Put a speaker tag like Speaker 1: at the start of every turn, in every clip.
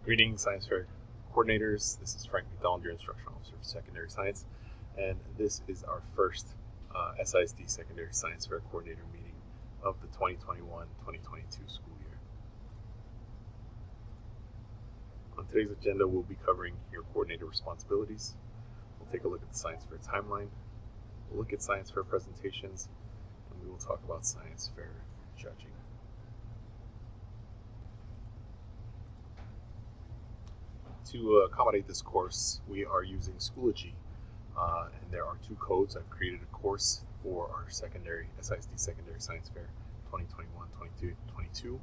Speaker 1: Greetings, Science Fair coordinators. This is Frank McDonald, your Instructional Officer for Secondary Science, and this is our first SISD Secondary Science Fair Coordinator meeting of the 2021-2022 school year. On today's agenda, we'll be covering your coordinator responsibilities. We'll take a look at the Science Fair timeline. We'll look at Science Fair presentations, and we will talk about Science Fair judging. To accommodate this course, we are using Schoology, and there are two codes. I've created a course for our secondary SISD Secondary Science Fair 2021-22,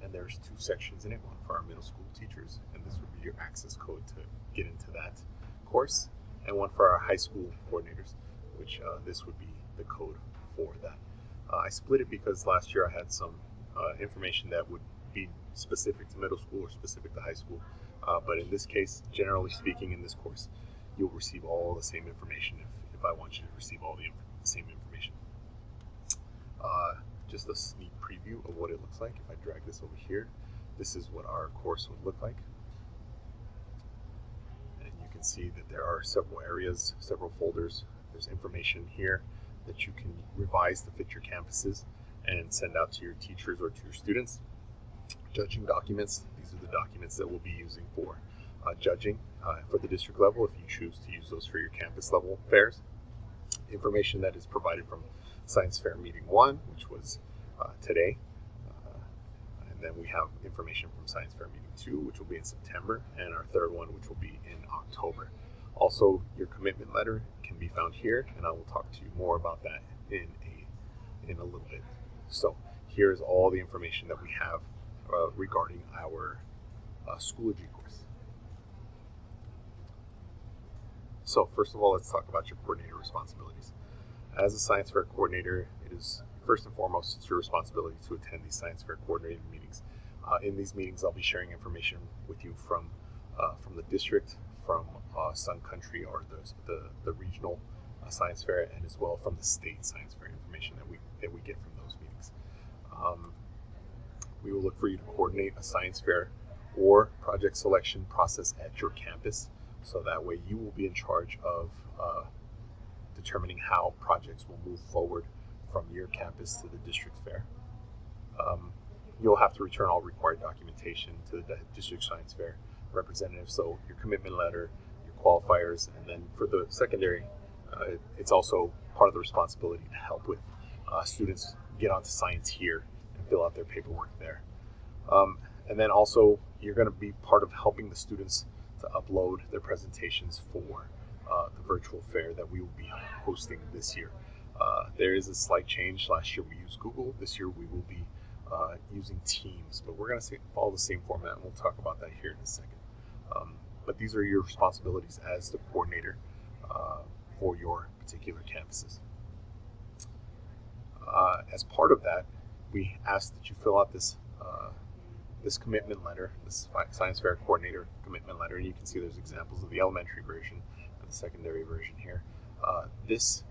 Speaker 1: and there's two sections in it, one for our middle school teachers, and this would be your access code to get into that course, and one for our high school coordinators, which this would be the code for that. I split it because last year I had some information that would be specific to middle school or specific to high school. But in this case, generally speaking, in this course, you'll receive all the same information if I want you to receive all the same information. Just a sneak preview of what it looks like. If I drag this over here, this is what our course would look like. And you can see that there are several areas, several folders. There's information here that you can revise to fit your campuses and send out to your teachers or to your students. Judging documents, these are the documents that we'll be using for judging for the district level if you choose to use those for your campus level fairs. Information that is provided from Science Fair Meeting 1, which was today, and then we have information from Science Fair Meeting 2, which will be in September, and our third one, which will be in October. Also, your commitment letter can be found here, and I will talk to you more about that in a little bit. So here's all the information that we have regarding our Schoology course. So first of all, let's talk about your coordinator responsibilities. As a Science Fair coordinator, it is first and foremost it's your responsibility to attend these Science Fair coordinator meetings. In these meetings, I'll be sharing information with you from the district, from Sun Country or the regional Science Fair, and as well from the state Science Fair information that we get from those meetings. We will look for you to coordinate a science fair or project selection process at your campus, so that way you will be in charge of determining how projects will move forward from your campus to the district fair. You'll have to return all required documentation to the district science fair representative, so your commitment letter, your qualifiers, and then for the secondary, it's also part of the responsibility to help with students get onto science here and fill out their paperwork there. And then also, you're going to be part of helping the students to upload their presentations for the virtual fair that we will be hosting this year. There is a slight change. Last year we used Google. This year we will be using Teams, but we're going to follow the same format, and we'll talk about that here in a second. But these are your responsibilities as the coordinator for your particular campuses. As part of that, we ask that you fill out this commitment letter, this Science Fair Coordinator commitment letter, and you can see there's examples of the elementary version and the secondary version here. This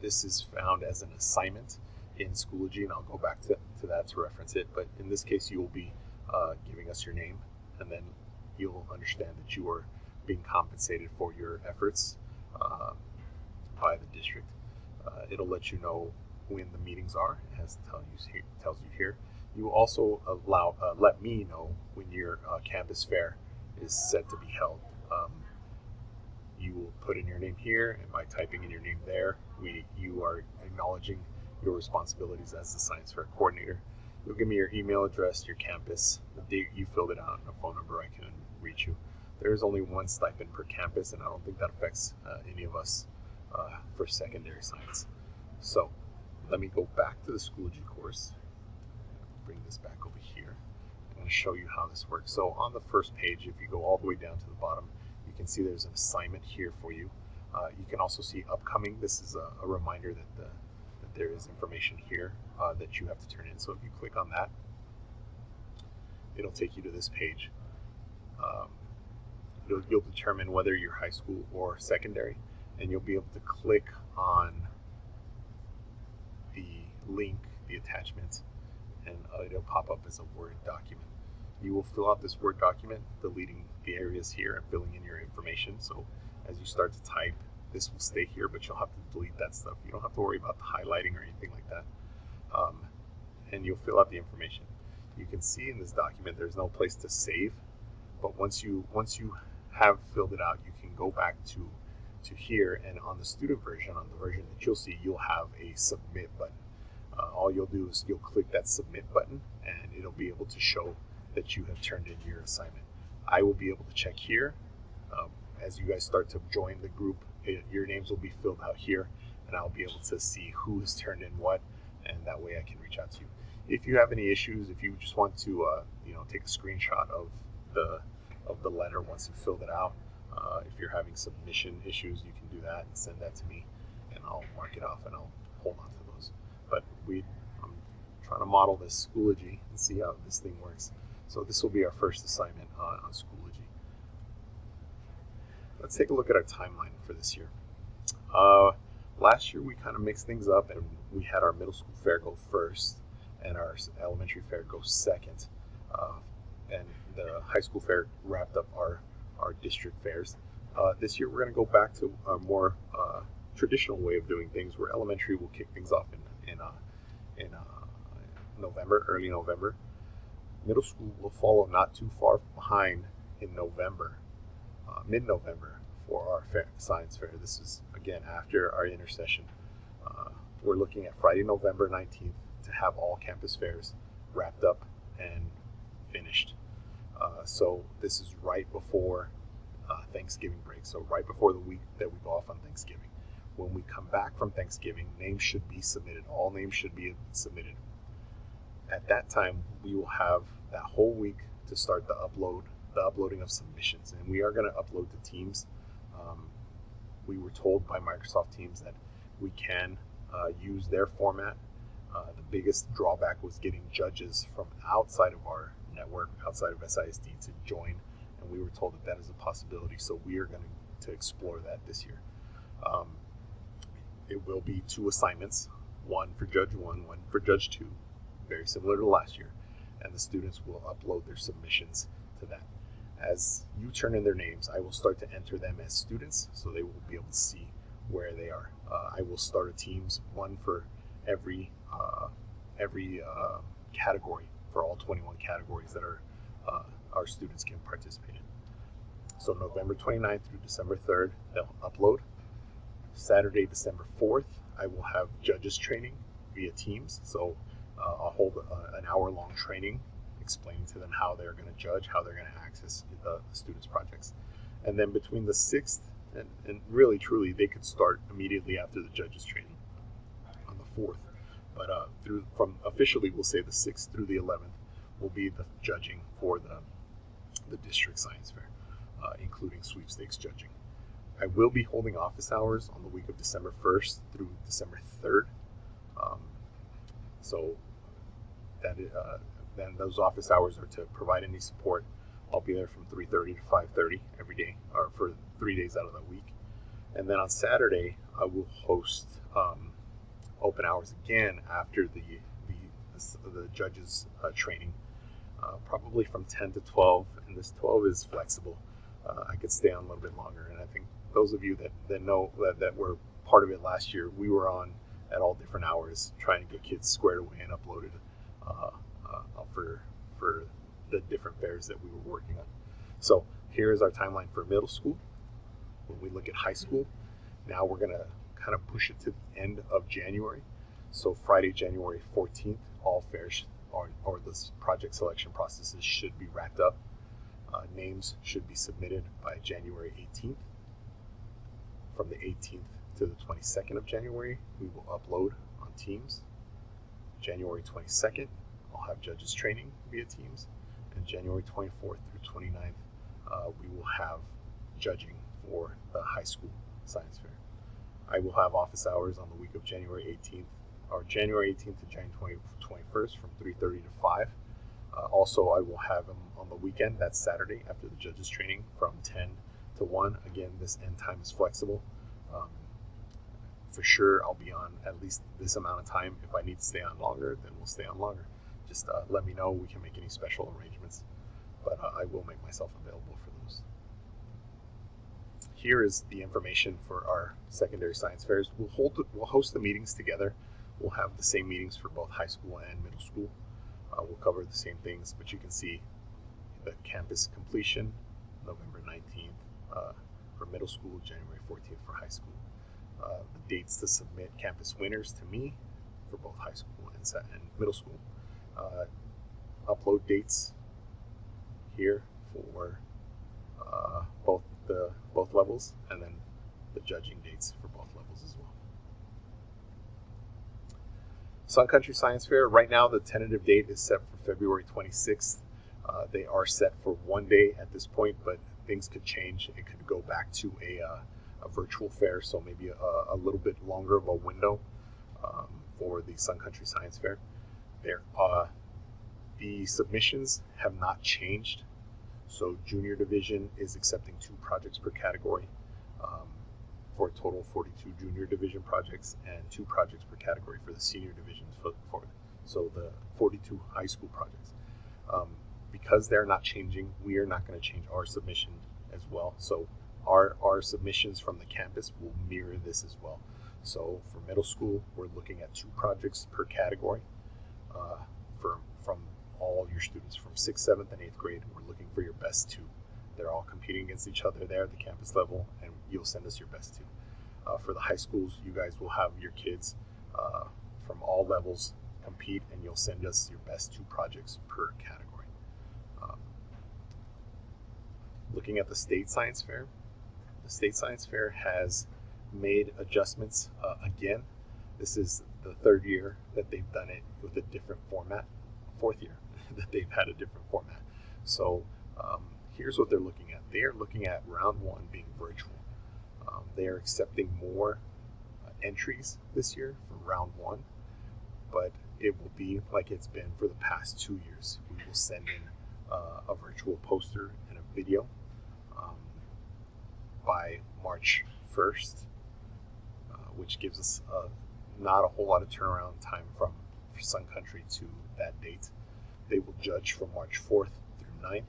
Speaker 1: is found as an assignment in Schoology, and I'll go back to that to reference it, but in this case you will be giving us your name, and then you'll understand that you are being compensated for your efforts by the district. It'll let you know when the meetings are. It tells you here. You will also let me know when your campus fair is set to be held. You will put in your name here, and by typing in your name there, you are acknowledging your responsibilities as the Science Fair coordinator. You'll give me your email address, your campus, the date you filled it out, and a phone number I can reach you. There is only one stipend per campus, and I don't think that affects any of us for secondary science. So let me go back to the Schoology course. Bring this back over here. I'm going to show you how this works. So on the first page, if you go all the way down to the bottom, you can see there's an assignment here for you. You can also see upcoming. This is a reminder that there is information here that you have to turn in. So if you click on that, it'll take you to this page. You'll determine whether you're high school or secondary, and you'll be able to click on the link, the attachment, and it'll pop up as a Word document. You will fill out this Word document, deleting the areas here and filling in your information. So as you start to type, this will stay here, but you'll have to delete that stuff. You don't have to worry about the highlighting or anything like that. And you'll fill out the information. You can see in this document there's no place to save, but once you have filled it out, you can go back to here, and on the student version, on the version that you'll see, you'll have a submit button. All you'll do is you'll click that submit button, and it'll be able to show that you have turned in your assignment. I will be able to check here. As you guys start to join the group, your names will be filled out here, and I'll be able to see who has turned in what, and that way I can reach out to you. If you have any issues, if you just want to take a screenshot of the letter once you filled it out, if you're having submission issues, you can do that and send that to me, and I'll mark it off and I'll hold on to those. But I'm trying to model this Schoology and see how this thing works. So this will be our first assignment on Schoology. Let's take a look at our timeline for this year. Last year we kind of mixed things up, and we had our middle school fair go first and our elementary fair go second. And the high school fair wrapped up our district fairs. This year we're going to go back to a more traditional way of doing things, where elementary will kick things off in November, early November. Middle school will follow not too far behind in November, mid-November, for our science fair. This is, again, after our intersession. We're looking at Friday, November 19th to have all campus fairs wrapped up and finished. So this is right before Thanksgiving break, so right before the week that we go off on Thanksgiving. When we come back from Thanksgiving, names should be submitted. All names should be submitted. At that time, we will have that whole week to start the uploading of submissions, and we are going to upload to Teams. We were told by Microsoft Teams that we can use their format. The biggest drawback was getting judges from outside of our network, outside of SISD, to join, and we were told that is a possibility, so we are going to explore that this year. It will be 2 assignments, one for Judge 1, one for Judge 2, very similar to last year, and the students will upload their submissions to that. As you turn in their names, I will start to enter them as students, so they will be able to see where they are. I will start a Teams, one for every category, for all 21 categories that our students can participate in. So November 29th through December 3rd, they'll upload. Saturday, December 4th, I will have judges training via Teams. So I'll hold an hour-long training explaining to them how they're going to judge, how they're going to access the students' projects. And then between the 6th and really, truly, they could start immediately after the judges training on the 4th. But from officially, we'll say the 6th through the 11th will be the judging for the district science fair, including sweepstakes judging. I will be holding office hours on the week of December 1st through December 3rd. So then those office hours are to provide any support. I'll be there from 3:30 to 5:30 every day, or for 3 days out of the week. And then on Saturday, I will host open hours again after the judges training, probably from 10 to 12, and this 12 is flexible. I could stay on a little bit longer, and I think those of you that know that were part of it last year, we were on at all different hours trying to get kids squared away and uploaded for the different fairs that we were working on. So here is our timeline for middle school. When we look at high school, now we're going to kind of push it to the end of January. So Friday, January 14th, all fairs or this project selection processes should be wrapped up. Names should be submitted by January 18th. From the 18th to the 22nd of January, we will upload on Teams. January 22nd, I'll have judges training via Teams. And January 24th through 29th, we will have judging for the high school science fair. I will have office hours on the week of January 18th, or January 18th to January 21st from 3:30 to 5. Also, I will have them on the weekend, that's Saturday, after the judges training from 10 to 1. Again, this end time is flexible. For sure, I'll be on at least this amount of time. If I need to stay on longer, then we'll stay on longer. Just let me know. We can make any special arrangements. but I will make myself available for those. Here is the information for our secondary science fairs. We'll host the meetings together. We'll have the same meetings for both high school and middle school. We'll cover the same things, but you can see the campus completion, November 19th for middle school, January 14th for high school. The dates to submit campus winners to me for both high school and middle school. Upload dates here for both levels, and then the judging dates for both levels as well. Sun Country Science Fair, right now the tentative date is set for February 26th. They are set for one day at this point, but things could change. It could go back to a virtual fair, so maybe a little bit longer of a window for the Sun Country Science Fair. The submissions have not changed. So junior division is accepting 2 projects per category for a total of 42 junior division projects and 2 projects per category for the senior divisions so the 42 high school projects. Because they're not changing, we are not going to change our submission as well. So our submissions from the campus will mirror this as well. So for middle school, we're looking at 2 projects per category from all your students from 6th, 7th, and 8th grade. We're looking for your best 2. They're all competing against each other there at the campus level, and you'll send us your best 2. For the high schools, you guys will have your kids from all levels compete, and you'll send us your best 2 projects per category. Looking at the State Science Fair, the State Science Fair has made adjustments again. This is the 3rd year that they've done it with a different format, 4th year that they've had a different format. So here's what they're looking at. They are looking at round 1 being virtual. They are accepting more entries this year for round 1, but it will be like it's been for the past 2 years. We will send in a virtual poster and a video by March 1st, which gives us not a whole lot of turnaround time from Sun Country to that date. They will judge from March 4th through 9th,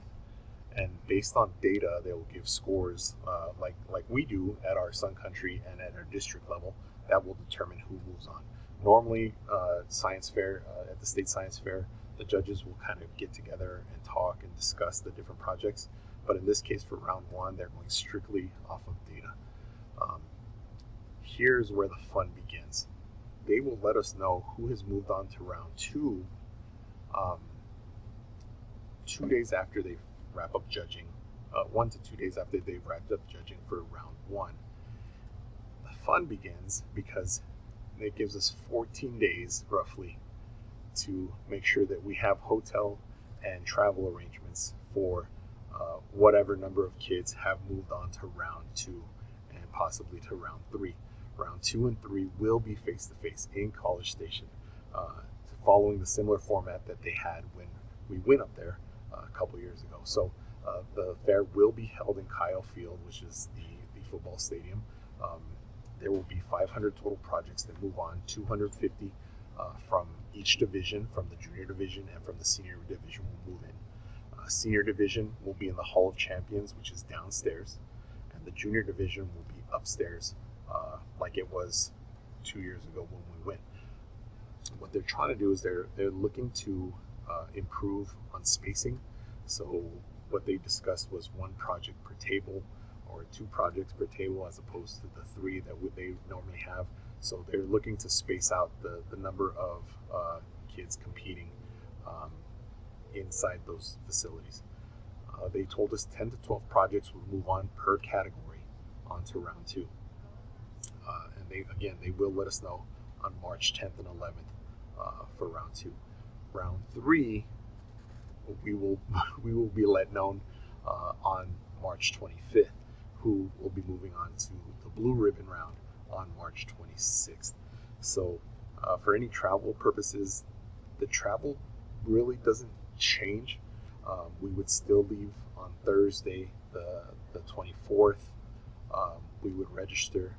Speaker 1: and based on data, they will give scores like we do at our Sun Country and at our district level. That will determine who moves on. Normally, science fair at the State Science Fair, the judges will kind of get together and talk and discuss the different projects. But in this case, for round 1, they're going strictly off of data. Here's where the fun begins. They will let us know who has moved on to round 2 2 days after they wrap up judging, 1 to 2 days after they've wrapped up judging for round 1. The fun begins because it gives us 14 days roughly to make sure that we have hotel and travel arrangements for whatever number of kids have moved on to round 2 and possibly to round 3. Round 2 and 3 will be face-to-face in College Station, following the similar format that they had when we went up there a couple years ago. So the fair will be held in Kyle Field, which is the football stadium. There will be 500 total projects that move on, 250 from each division, from the junior division and from the senior division will move in. Senior division will be in the Hall of Champions, which is downstairs, and the junior division will be upstairs, like it was 2 years ago when we went. What they're trying to do is they're looking to improve on spacing. So what they discussed was 1 project per table or 2 projects per table as opposed to the 3 that they normally have. So they're looking to space out the number of kids competing inside those facilities. They told us 10 to 12 projects will move on per category onto round 2. And they will let us know on March 10th and 11th for round 2. Round 3, we will be let known on March 25th, who will be moving on to the blue ribbon round on March 26th. So for any travel purposes, the travel really doesn't change. We would still leave on Thursday, the 24th. We would register.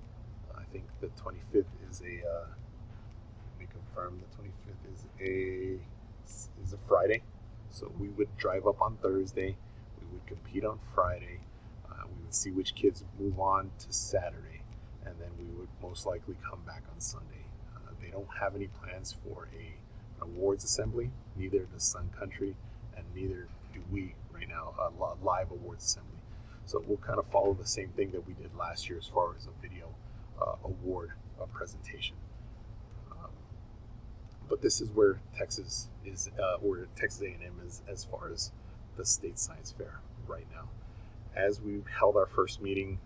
Speaker 1: I think the 25th is a. Let me confirm. The 25th is a Friday, so we would drive up on Thursday. would compete on Friday. We would see which kids move on to Saturday, and then we would most likely come back on Sunday. They don't have any plans for an awards assembly, neither does Sun Country, and neither do we right now, a live awards assembly. So we'll kind of follow the same thing that we did last year as far as a video award presentation. But this is where Texas is, where Texas A&M is as far as the state science fair right now. As we held our first meeting,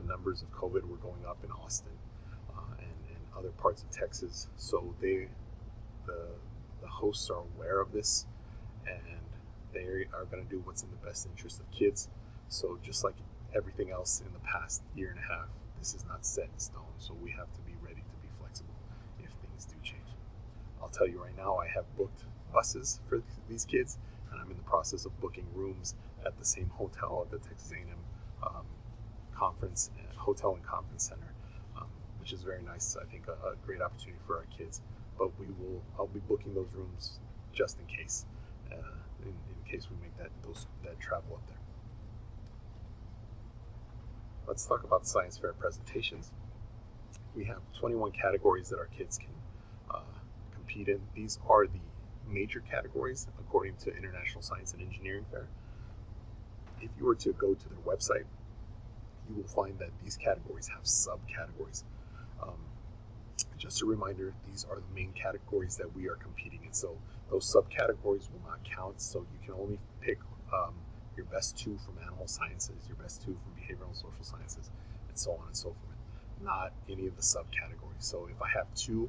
Speaker 1: numbers of COVID were going up in Austin and other parts of Texas. So the hosts are aware of this, and they are going to do what's in the best interest of kids. So just like everything else in the past year and a half, this is not set in stone. So we have to be ready to be flexible if things do change. I'll tell you right now, I have booked buses for these kids, and I'm in the process of booking rooms at the same hotel at the Texas A&M conference, hotel and conference center, which is very nice. I think a great opportunity for our kids. But I'll be booking those rooms just in case, in case we make that travel up there. Let's talk about science fair presentations. We have 21 categories that our kids can compete in. These are the major categories according to International Science and Engineering Fair. If you were to go to their website, you will find that these categories have subcategories. Just a reminder, these are the main categories that we are competing in. So those subcategories will not count. So you can only pick your best two from animal sciences, your best two from behavioral and social sciences, and so on and so forth. Not any of the subcategories. So if I have two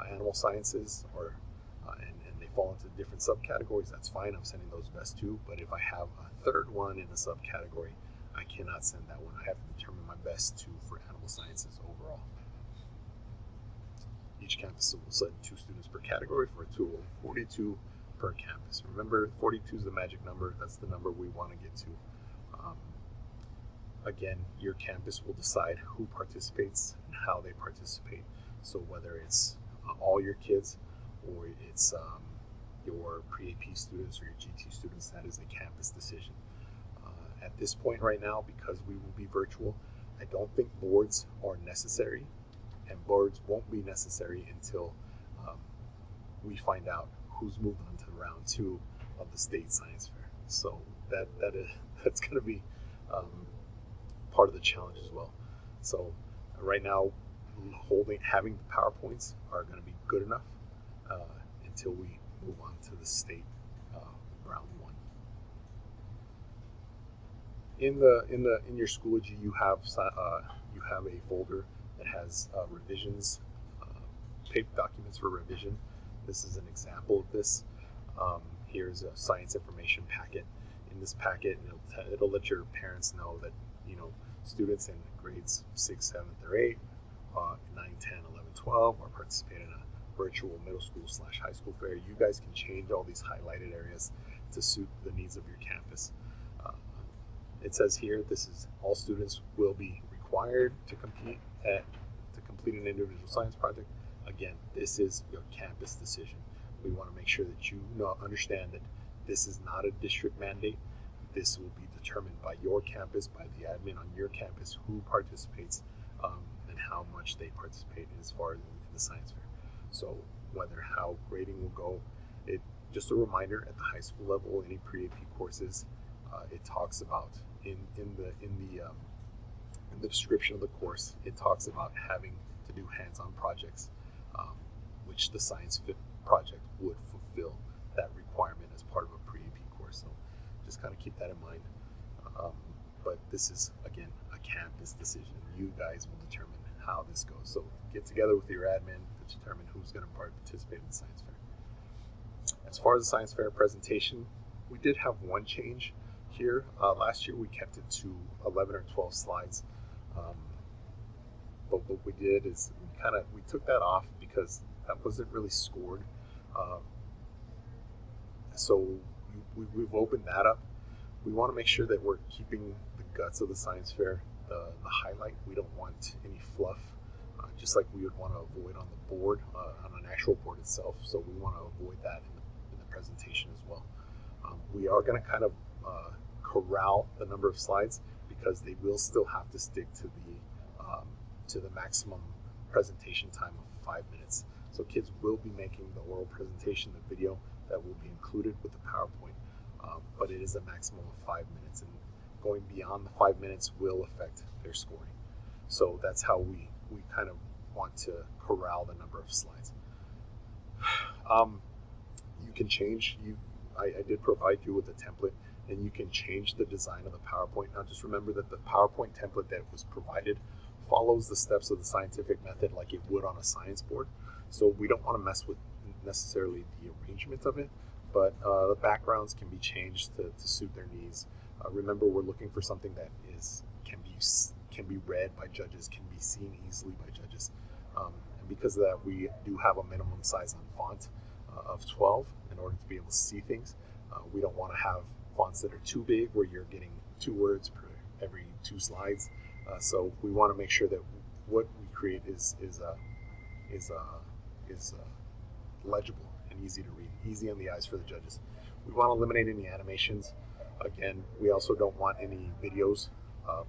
Speaker 1: animal sciences and they fall into different subcategories, that's fine. I'm sending those best two. But if I have a third one in a subcategory, I cannot send that one. I have to determine my best two for animal sciences overall. Each campus will send 2 students per category for a total of 42 per campus. Remember, 42 is the magic number. That's the number we want to get to. Again, your campus will decide who participates and how they participate. So whether it's all your kids or it's your pre-AP students or your GT students, that is a campus decision. At this point right now, because we will be virtual, I don't think boards are necessary, and boards won't be necessary until we find out who's moved on to round 2 of the state science fair. So that's going to be part of the challenge as well. So right now, having the PowerPoints are going to be good enough until we move on to the state round 1. In your Schoology, you have a folder that has revisions, paper documents for revision. This is an example of this. Here's a science information packet. In this packet, it'll let your parents know that students in grades 6, 7th, or 8, 9, 10, 11, 12 are participating in a virtual middle school / high school fair. You guys can change all these highlighted areas to suit the needs of your campus. It says here, this is all students will be required to complete an individual science project. Again, this is your campus decision. We want to make sure that you understand that this is not a district mandate. This will be determined by your campus, by the admin on your campus, who participates and how much they participate as far as in the science fair. So how grading will go, just a reminder, at the high school level, any pre-AP courses, it talks about in the description of the course, it talks about having to do hands-on projects, which the science fit project would fulfill that requirement as part of a pre-AP course. So just kind of keep that in mind. But this is, again, a campus decision. You guys will determine how this goes. So get together with your admin to determine who's going to participate in the science fair. As far as the science fair presentation, we did have one change here. Last year we kept it to 11 or 12 slides. But what we did is we took that off because that wasn't really scored. So we've opened that up. We want to make sure that we're keeping the guts of the science fair, the highlight. We don't want any fluff, just like we would want to avoid on the board, on an actual board itself. So we want to avoid that in the presentation as well. We are going to kind of corral the number of slides because they will still have to stick to the maximum presentation time of 5 minutes. So kids will be making the oral presentation, the video that will be included with the PowerPoint, but it is a maximum of 5 minutes, and going beyond the 5 minutes will affect their scoring. So that's how we kind of want to corral the number of slides. You can change, I did provide you with a template, and you can change the design of the PowerPoint. Now just remember that the PowerPoint template that was provided follows the steps of the scientific method like it would on a science board. So we don't want to mess with necessarily the arrangement of it, but the backgrounds can be changed to suit their needs. Remember, we're looking for something that can be read by judges, can be seen easily by judges. And because of that, we do have a minimum size on font of 12 in order to be able to see things. We don't want to have fonts that are too big where you're getting 2 words per every 2 slides. So we want to make sure that what we create is legible and easy to read, easy on the eyes for the judges. We want to eliminate any animations. Again, we also don't want any videos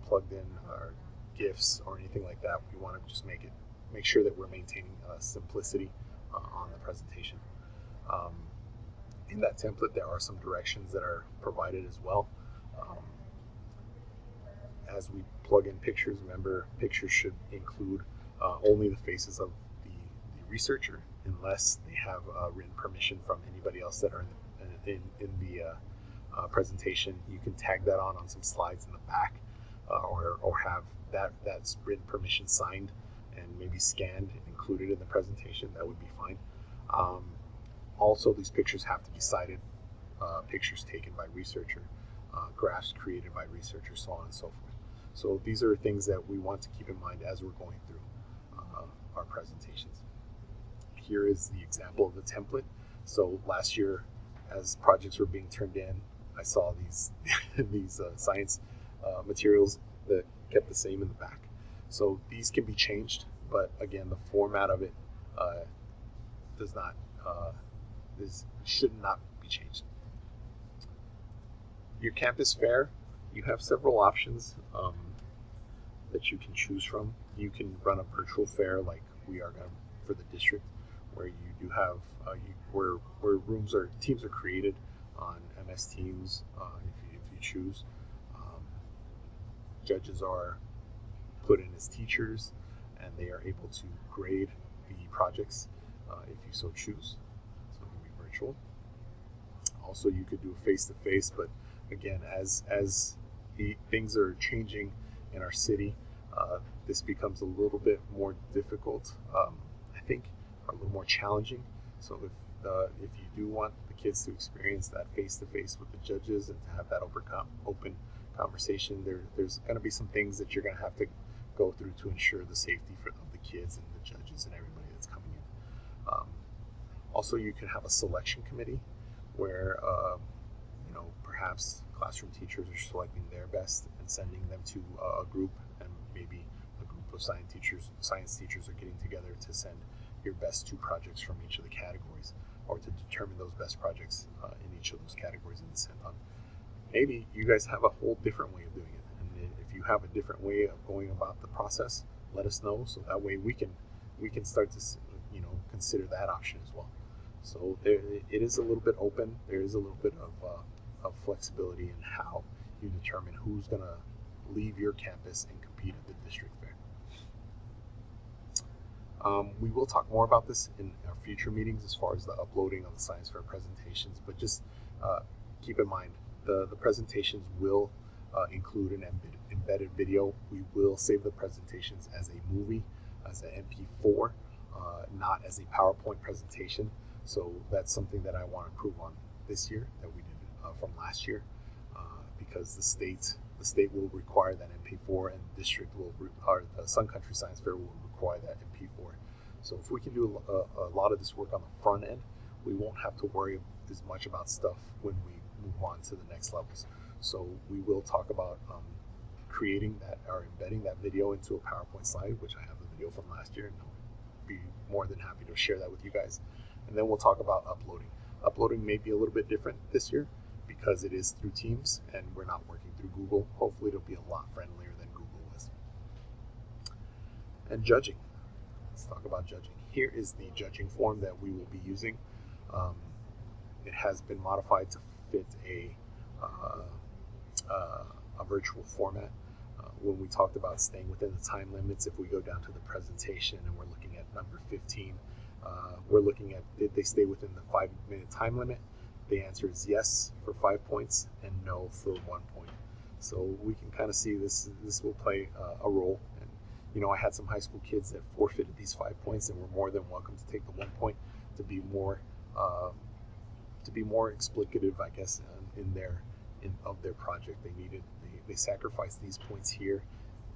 Speaker 1: plugged in or GIFs or anything like that. We want to just make sure that we're maintaining simplicity on the presentation. In that template, there are some directions that are provided as well. As we plug in pictures, remember, pictures should include only the faces of the researcher, unless they have written permission from anybody else that are in the presentation. You can tag that on some slides in the back, or have that's written permission signed and maybe scanned and included in the presentation. That would be fine. Also, these pictures have to be cited, pictures taken by researcher, graphs created by researchers, so on and so forth. So these are things that we want to keep in mind as we're going through our presentations. Here is the example of the template. So last year, as projects were being turned in, I saw these these science materials that kept the same in the back. So these can be changed, but again, the format of it should not be changed. Your campus fair, you have several options that you can choose from. You can run a virtual fair like we are going for the district, where you do have where teams are created on MS Teams if you choose. Judges are put in as teachers, and they are able to grade the projects if you so choose. So it can be virtual. Also, you could do a face-to-face, but again, as things are changing in our city, this becomes a little bit more difficult, I think, or a little more challenging. So if you do want the kids to experience that face-to-face with the judges and to have that open conversation, there's going to be some things that you're going to have to go through to ensure the safety of the kids and the judges and everybody that's coming in. Also, you can have a selection committee where perhaps classroom teachers are selecting their best and sending them to a group, and maybe a group of science teachers are getting together to send your best 2 projects from each of the categories, or to determine those best projects in each of those categories and send on. Maybe you guys have a whole different way of doing it, and if you have a different way of going about the process, let us know, so that way we can start to consider that option as well. So it is a little bit open. There is a little bit of flexibility in how you determine who's going to leave your campus and compete at the district fair. We will talk more about this in our future meetings as far as the uploading of the science fair presentations, but just keep in mind the presentations will include an embedded video. We will save the presentations as a movie, as an MP4, not as a PowerPoint presentation. So that's something that I want to improve on this year that we did from last year, because the state will require that MP4, and the district or the Sun Country Science Fair will require that MP4. So if we can do a lot of this work on the front end, we won't have to worry as much about stuff when we move on to the next levels. So we will talk about creating that or embedding that video into a PowerPoint slide, which I have the video from last year, and I'll be more than happy to share that with you guys. And then we'll talk about uploading. Uploading may be a little bit different this year because it is through Teams and we're not working through Google. Hopefully it'll be a lot friendlier than Google was. And judging. Let's talk about judging. Here is the judging form that we will be using. It has been modified to fit a virtual format. When we talked about staying within the time limits, if we go down to the presentation and we're looking at number 15, we're looking at, did they stay within the 5-minute time limit? The answer is yes for 5 points and no for 1 point. So we can kind of see this will play a role. And you know, I had some high school kids that forfeited these 5 points and were more than welcome to take the 1 point to be more explicative, I guess, of their project. They sacrificed these points here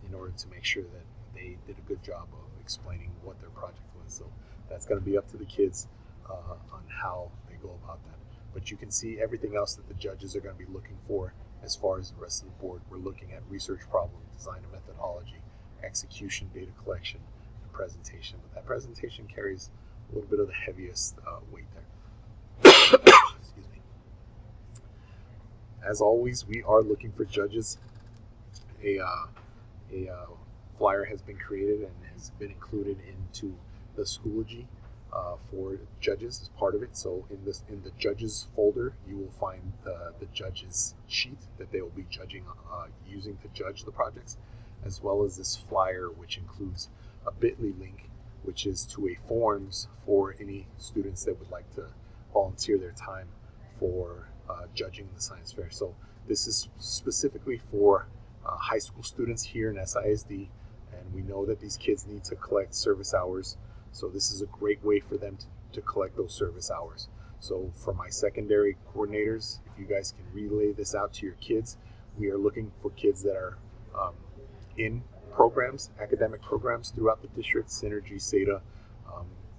Speaker 1: in order to make sure that they did a good job of explaining what their project was. So that's going to be up to the kids on how they go about that. But you can see everything else that the judges are going to be looking for as far as the rest of the board. We're looking at research problem, design and methodology, execution, data collection, and presentation. But that presentation carries a little bit of the heaviest weight there. Excuse me. As always, we are looking for judges. A flyer has been created and has been included into the Schoology for judges as part of it. So in the judges folder, you will find the judges sheet that they will be judging using to judge the projects, as well as this flyer, which includes a bit.ly link, which is to a forms for any students that would like to volunteer their time for judging the science fair. So this is specifically for high school students here in SISD, and we know that these kids need to collect service hours. So this is a great way for them to collect those service hours. So for my secondary coordinators, if you guys can relay this out to your kids, we are looking for kids that are in programs, academic programs throughout the district, Synergy, SETA,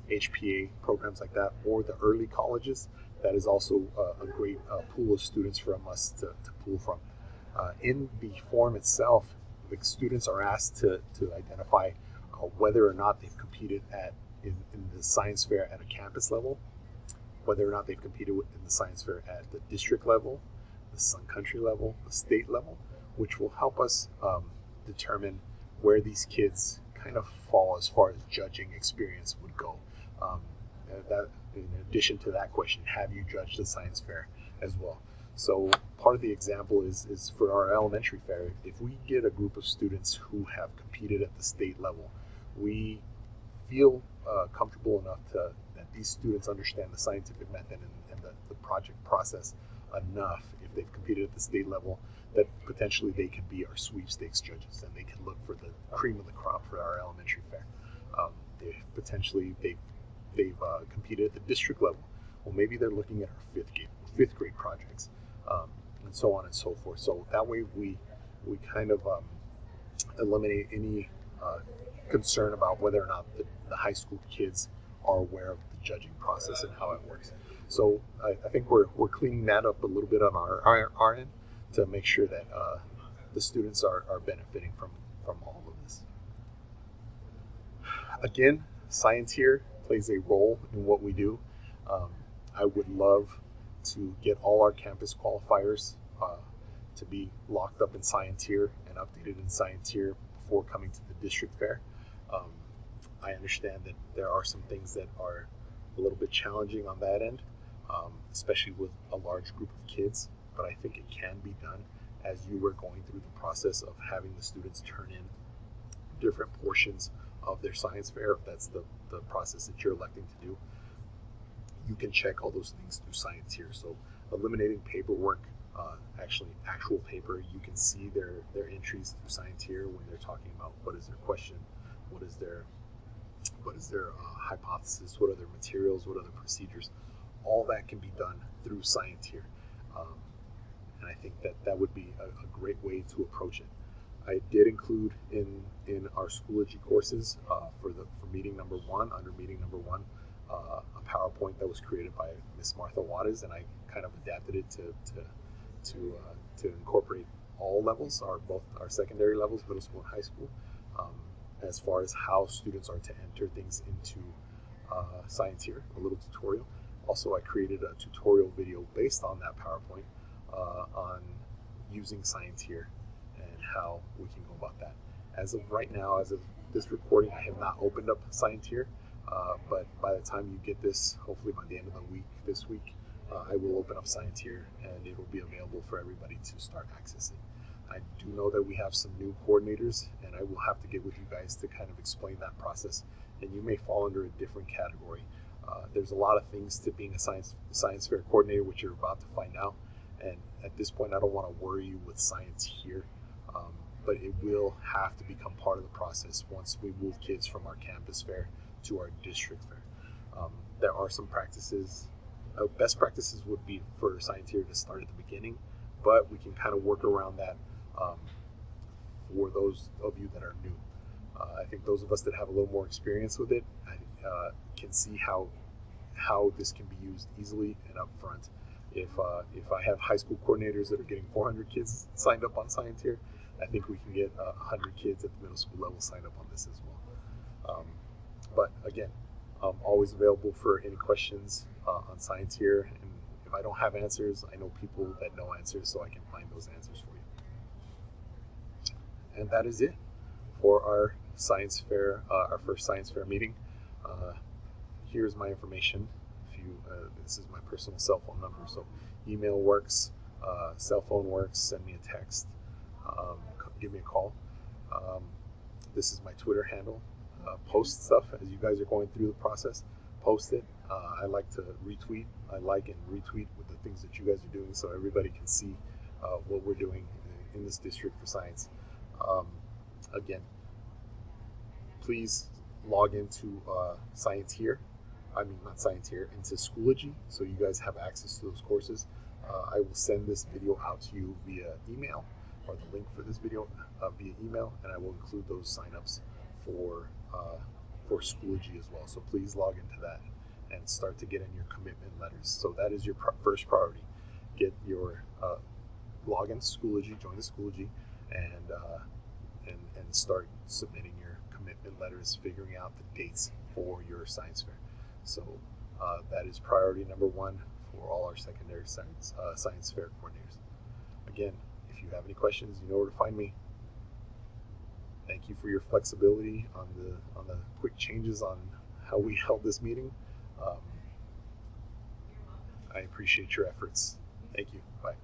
Speaker 1: HPA, programs like that, or the early colleges. That is also a great pool of students for us to pull from. In the form itself, the students are asked to identify whether or not they've competed in the science fair at a campus level, whether or not they've competed in the science fair at the district level, the Sun Country level, the state level, which will help us determine where these kids kind of fall as far as judging experience would go. That, in addition to that question, have you judged the science fair as well? So part of the example is for our elementary fair, if we get a group of students who have competed at the state level, we feel comfortable enough that these students understand the scientific method and the project process enough, if they've competed at the state level, that potentially they could be our sweepstakes judges and they can look for the cream of the crop for our elementary fair. If potentially they've competed at the district level, well, maybe they're looking at our fifth grade projects, and so on and so forth. So that way we kind of eliminate any concern about whether or not the high school kids are aware of the judging process and how it works. So I think we're cleaning that up a little bit on our end to make sure that the students are benefiting from all of this. Again, science here plays a role in what we do. I would love to get all our campus qualifiers to be locked up in Scienteer and updated in Scienteer before coming to the district fair. I understand that there are some things that are a little bit challenging on that end, especially with a large group of kids, but I think it can be done as you were going through the process of having the students turn in different portions of their science fair. If that's the process that you're electing to do, you can check all those things through Scienteer. So eliminating paperwork, actual paper, you can see their entries through Scienteer when they're talking about what is their question, what is their hypothesis, what are their materials, what are the procedures. All that can be done through Scienteer, and I think that would be a great way to approach it. I did include in our Schoology courses for meeting number 1, under meeting number 1, a PowerPoint that was created by Miss Martha Waters, and I kind of adapted it to incorporate all levels, both our secondary levels, middle school and high school, as far as how students are to enter things into Scienteer, a little tutorial. Also, I created a tutorial video based on that PowerPoint on using Science Here and how we can go about that. As of right now, as of this recording, I have not opened up Science Here, but by the time you get this, hopefully by the end of the week, this week, I will open up Science Here and it will be available for everybody to start accessing. I do know that we have some new coordinators, and I will have to get with you guys to kind of explain that process, and you may fall under a different category. There's a lot of things to being a science fair coordinator, which you're about to find out. And at this point, I don't want to worry you with Science Here, but it will have to become part of the process once we move kids from our campus fair to our district fair. There are some practices. Best practices would be for Science Here to start at the beginning, but we can kind of work around that for those of you that are new. I think those of us that have a little more experience with it can see how this can be used easily and upfront. If I have high school coordinators that are getting 400 kids signed up on Science Here, I think we can get 100 kids at the middle school level signed up on this as well. But again, I'm always available for any questions on Science Here, and if I don't have answers, I know people that know answers, so I can find those answers for you. And that is it for our science fair, our first science fair meeting. Here's my information. If you, this is my personal cell phone number, so email works, cell phone works. Send me a text, give me a call. This is my Twitter handle. Post stuff as you guys are going through the process. Post it. I like to retweet. I like and retweet with the things that you guys are doing, so everybody can see what we're doing in this district for science. Again, please log into Science Here. I mean, not Science Here, into Schoology, so you guys have access to those courses. I will send this video out to you via email, or the link for this video via email, and I will include those signups for Schoology as well. So please log into that and start to get in your commitment letters. So that is your first priority. Get your log into Schoology, join the Schoology, and start submitting your commitment letters, figuring out the dates for your science fair. So that is priority number one for all our secondary science fair coordinators. Again, if you have any questions, you know where to find me. Thank you for your flexibility on the quick changes on how we held this meeting. I appreciate your efforts. Thank you. Bye.